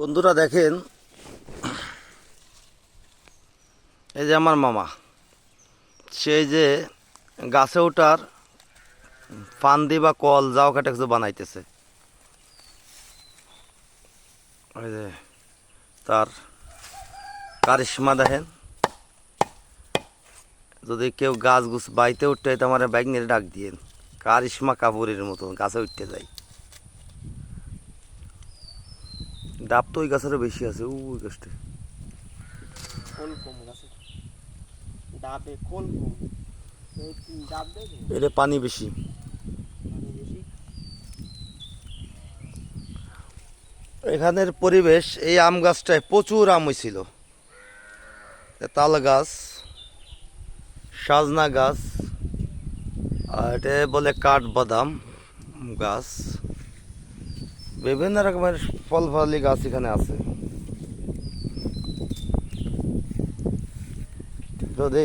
বন্ধুরা দেখেন, এই যে আমার মামা, সেই যে গাছে ওঠার ফান্দি বা কল যাও কাটা কিছু বানাইতেছে। ওই যে তার কারিশমা দেখেন। যদি কেউ গাছ গুছ বাইতে উঠতে হয় তো আমার বাইক নিয়ে ডাক দিয়েন, কারিশমা কাপুরের মতো গাছে উঠতে যায়। ডাব তো ওই গাছেরও বেশি আছে, ওই গাছটা কোল কম গাছে ডাবে কোল কম ডাব দেবে এটা পানি বেশি। পানি বেশি। এখানের পরিবেশ, এই আম গাছটায় প্রচুর আম হয়েছিল। তাল গাছ, সাজনা গাছ, আর এটা বলে কাঠবাদাম গাছ, বিভিন্ন রকমের ফল ফলালি গাছ এখানে আছে। যদি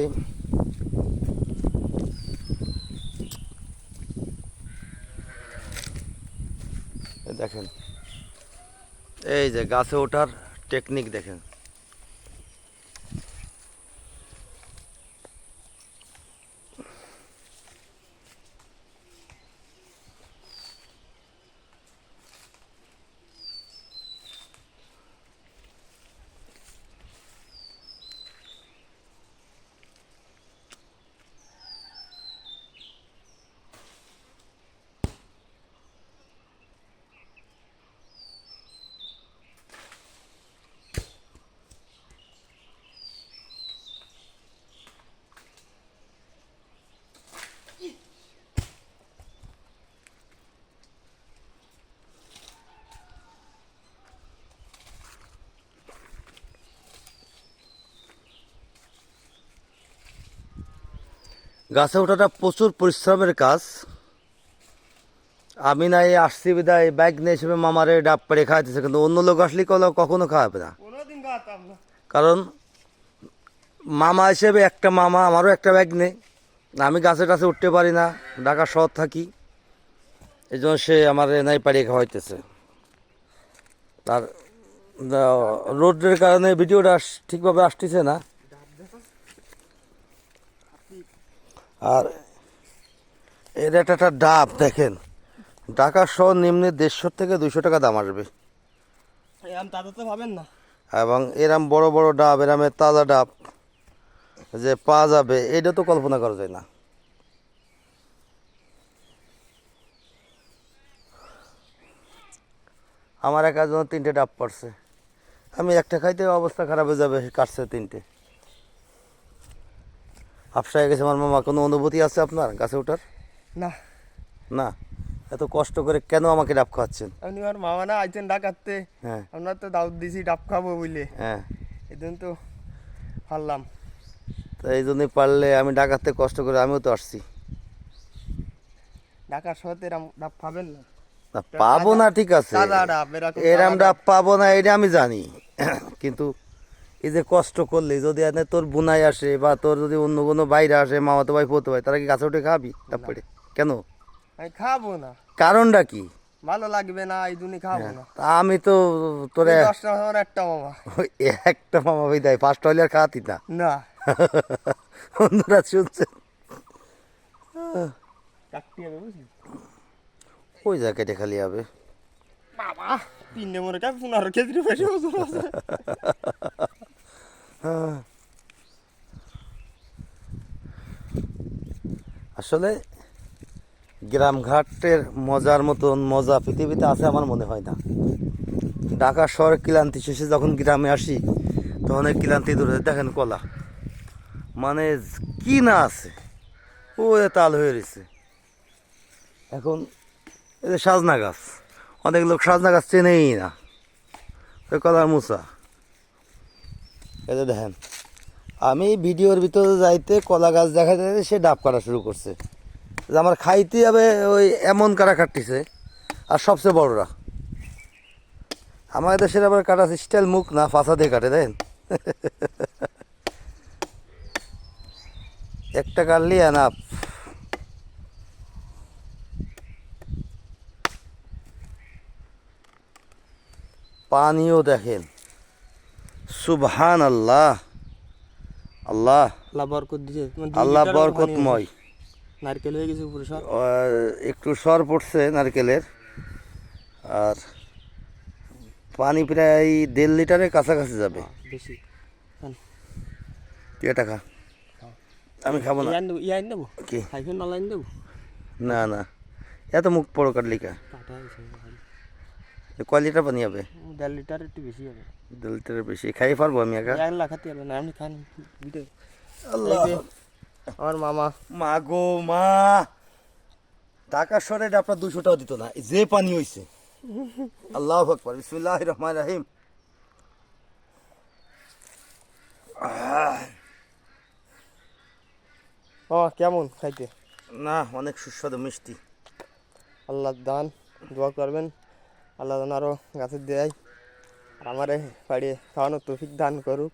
দেখেন, এই যে গাছে ওঠার টেকনিক দেখেন। গাছে ওঠাটা প্রচুর পরিশ্রমের কাজ। আমি নাই আসছি বিদায় বাইক নিয়ে হিসেবে মামারে ডাব পেড়ে খাওয়াইতেছে, কিন্তু অন্য লোক আসলে কখনো খাওয়াবে না। কোনোদিন খাওয়াতাম না। কারণ মামা হিসেবে একটা মামা, আমারও একটা ব্যাগ নেই, আমি গাছে টাছে উঠতে পারি না, ঢাকা শহর থাকি, এই জন্য সে আমার নাই পাড়িয়ে খাওয়াইতেছে। আর রোডের কারণে ভিডিওটা ঠিকভাবে আসতেছে না। ডাব দেখো আর এর একটা ডাব দেখেন, ঢাকা শহর নিম্নে 150 থেকে 200 টাকা দাম আসবে। এরম তাতে তো পাবেন না। এবং এরম বড় বড় ডাব, এরামের তাজা ডাব যে পাওয়া যাবে, এটা তো কল্পনা করা যায় না। আমার একার জন্য 3টে ডাব পড়ছে, আমি একটা খাইতে অবস্থা খারাপ হয়ে যাবে, কাটছে 3টে। হাফসা হয়ে গেছে আমার মামা। কোনো অনুভূতি আছে আপনার গাছে ওঠার? না, না। এত কষ্ট করে কেন আমাকে ডাব খাওয়াচ্ছেন? আপনি আমার মামা না আইছেন ডাকাতে, হ্যাঁ আমরা তো দাউদ দিছি ডাব খাবো বুঝলে, হ্যাঁ, এদিন তো পারলাম। তো এই জন্যই পারলে আমি ডাকাতে কষ্ট করে আমিও তো আসছি। ঢাকা শহরে এরম ডাব পাবেন না। না পাবো না, ঠিক আছে, তাজা ডাব, এরকম এরাম তাজা ডাব পাবো না এটা আমি জানি, কিন্তু এই যে কষ্ট করলে যদি এনে তোর বুনাই আসে বা তোর যদি অন্য কোনো বাইরে আসে, মামাতো ভাই পড়তে ভাই, তারা কি গাছে উঠে খাবি তারপরে? কেন? আমি খাবো না, কারণটা কি? ভালো লাগবে না, এই জন্যই খাবো না। তা আমি তো তোরে এই 10টা আমার একটা মামা। ওই একটা মামা ভাই দেয়, 5টা হলে আর খাওয়াতি না। না, বন্ধুরা শুনছেন, চারটি হবে বুঝলি ওই জায়গাটা খালি হবে। বাবা, 3টে মরে কাজ 15 কেজির বেশি ওজন আছে। আসলে গ্রামঘাটের মজার মতন মজা পৃথিবীতে আছে আমার মনে হয় না। ঢাকা শহরের ক্লান্তি শেষে যখন গ্রামে আসি, তখন এই ক্লান্তি দূরে দেখেন কলা, মানে কি না আছে, ও তাল হয়ে রয়েছে। এখন এই যে সাজনা গাছ, অনেক লোক সাজনা গাছ চেনেই না, ওই কলার মুচা। এই যে দেখেন, আমি ভিডিওর ভিতরে যাইতে কলা গাছ দেখা যায়, সে ডাব কাটা শুরু করছে, যে আমার খাইতে যাবে ওই এমন কাটা কাটতেছে। আর সবচেয়ে বড়রা আমাদের দেশের আবার কাটা স্টাইল মুখ না, ফাঁসা দিয়ে কাটে, দেন একটা কাটলি না। পানিও দেখেন, সুবহান আল্লাহ, আল্লাহ আল্লাহ বরকত দিছে তোমার আল্লাহ বরকতময়। নারকেল হয়ে গেছে উপরে সব একটু সর পড়ছে নারকেলের, আর পানি প্রায় 1.5 লিটারের কাছাকাছি যাবে। বেশি তুই এটা খা, আমি খাবো না। ইয়ান দেবো কি? খাইফেন অনলাইন দেবো না না, এত মুখ পড়ো কাটলিকা। কাটা হয়েছে কয় লিটার পানি হবে? 1.5 লিটার একটু বেশি হবে। 1.5 লিটারের বেশি খাই পারবো আমি একা? এক লাখ খাতে পারবে না আপনি খান ভিতরে। আল্লাহ, এই যে আমার মামা মা গো মা, ঢাকা শহরে আপনার 200 টাকা দিত না, যে পানি হইছে। আল্লাহু আকবার, বিসমিল্লাহির রহমানির রহিম। কেমন খাইতে? না, অনেক সুস্বাদু মিষ্টি। আল্লাহর দান, দোয়া করবেন আল্লাহ যেন আরও গাছের দেয় আর আমারে বাড়িয়ে খাওয়ানোর তৌফিক দান করুক।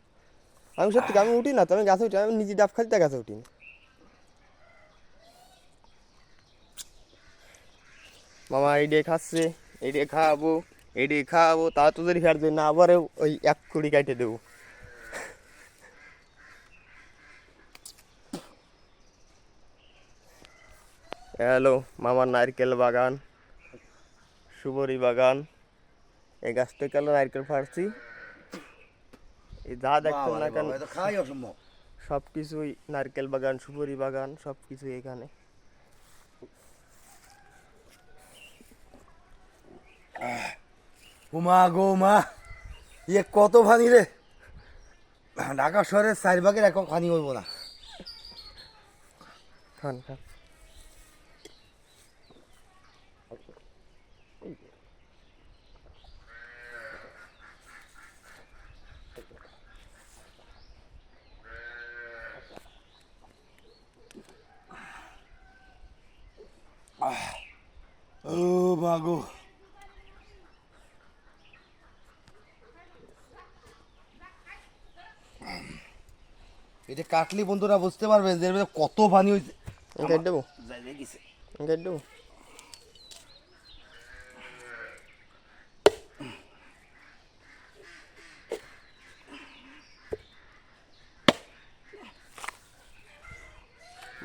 আমি সত্যি আমি উঠি না তো, আমি গাছে উঠি, আমি নিজে ডাব খাইতে গাছে উঠি না। মামা এই দিয়ে খাচ্ছে, এই দিয়ে খাওয়াবো, এই দিয়ে খাওয়াবো, তা তো যদি ফের না আবারও ওই 1 কুড়ি কাটে দেবো। হ্যালো মামার নারকেল বাগান, সুবরি বাগান, এই গাছ থেকে নারকেল ফাড়ছি। এই যা দেখছেন না কেন খাই অসম্ভব। সব কিছুই নারকেল বাগান, সুবরি বাগান, সব কিছুই এখানে। উমা গো মা, ইয়ে কত পানি রে! ঢাকা শহরের 4 ভাগের 1 ভাগ পানি হইব না। খান খান ও মা গো, এটা কাটলি বন্ধুরা বুঝতে পারবেন যে এর মধ্যে কত পানি হইছে। কেটে দেবো, যাইবে গেছে। কেটে দেবো।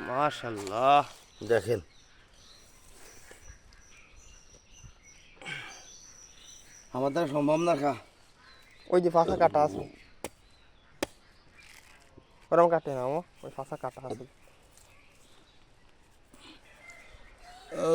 মাশাআল্লাহ দেখেন, আমার দ্বারা সম্ভব না খা। ওই যে ফাঁসা কাটা আছে, ওরকম কাটে না মামা, ওই ফাঁসা কাটা আছে। ও